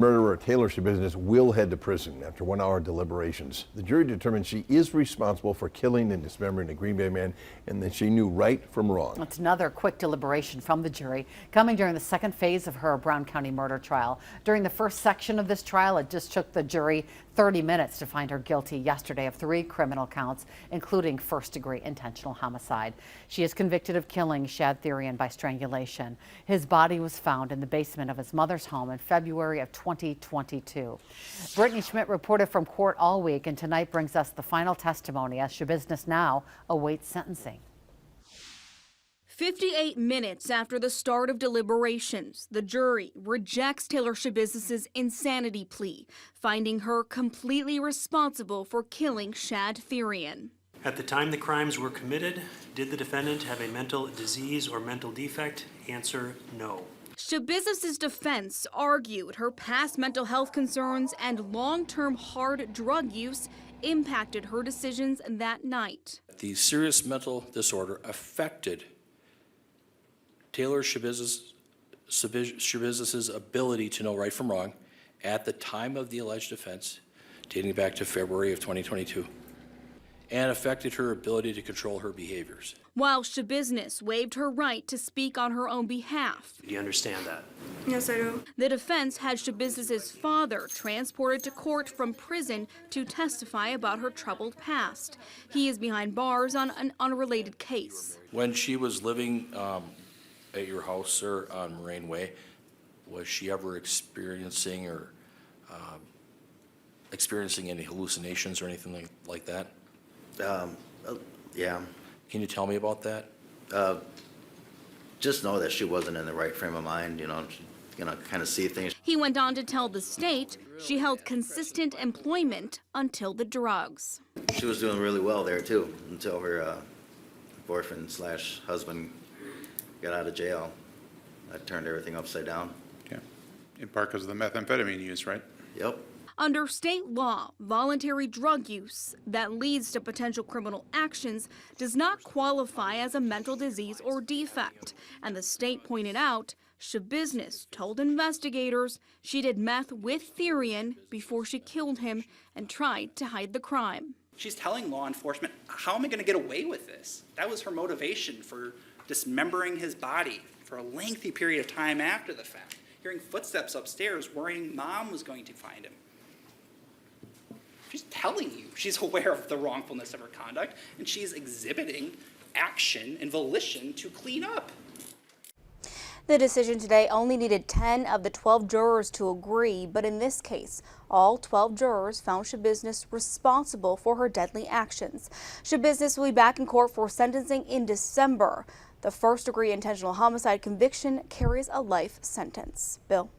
Murderer Taylor Schabusiness will head to prison after 1 hour deliberations. The jury determined she is responsible for killing and dismembering a Green Bay man and that she knew right from wrong. That's another quick deliberation from the jury coming during the second phase of her Brown County murder trial. During the first section of this trial, it just took the jury 30 minutes to find her guilty yesterday of 3 criminal counts, including first-degree intentional homicide. She is convicted of killing Shad Therian by strangulation. His body was found in the basement of his mother's home in February of 2022. Brittany Schmidt reported from court all week, and tonight brings us the final testimony as Schabusiness now awaits sentencing. 58 minutes after the start of deliberations, the jury rejects Taylor Schabusiness's insanity plea, finding her completely responsible for killing Shad Therian. At the time the crimes were committed, did the defendant have a mental disease or mental defect? Answer, no. Schabusiness's defense argued her past mental health concerns and long-term hard drug use impacted her decisions that night. The serious mental disorder affected Taylor Schabusiness's ability to know right from wrong at the time of the alleged offense, dating back to February of 2022, and affected her ability to control her behaviors. While Schabusiness waived her right to speak on her own behalf. Do you understand that? Yes, I do. The defense had Schabusiness's father transported to court from prison to testify about her troubled past. He is behind bars on an unrelated case. When she was living at your house, sir, on Moraine Way, was she ever experiencing any hallucinations or anything like that? Yeah. Can you tell me about that? Just know that she wasn't in the right frame of mind, kind of see things. He went on to tell the state she held consistent employment until the drugs. She was doing really well there too, until her boyfriend/husband got out of jail. That turned everything upside down. Yeah, in part because of the methamphetamine use, right? Yep. Under state law, voluntary drug use that leads to potential criminal actions does not qualify as a mental disease or defect. And the state pointed out, Schabusiness told investigators she did meth with Therian before she killed him and tried to hide the crime. She's telling law enforcement, how am I going to get away with this? That was her motivation for dismembering his body for a lengthy period of time after the fact. Hearing footsteps upstairs, worrying mom was going to find him. She's telling you she's aware of the wrongfulness of her conduct, and she's exhibiting action and volition to clean up. The decision today only needed 10 of the 12 jurors to agree, but in this case, all 12 jurors found Schabusiness responsible for her deadly actions. Schabusiness will be back in court for sentencing in December. The first-degree intentional homicide conviction carries a life sentence. Bill.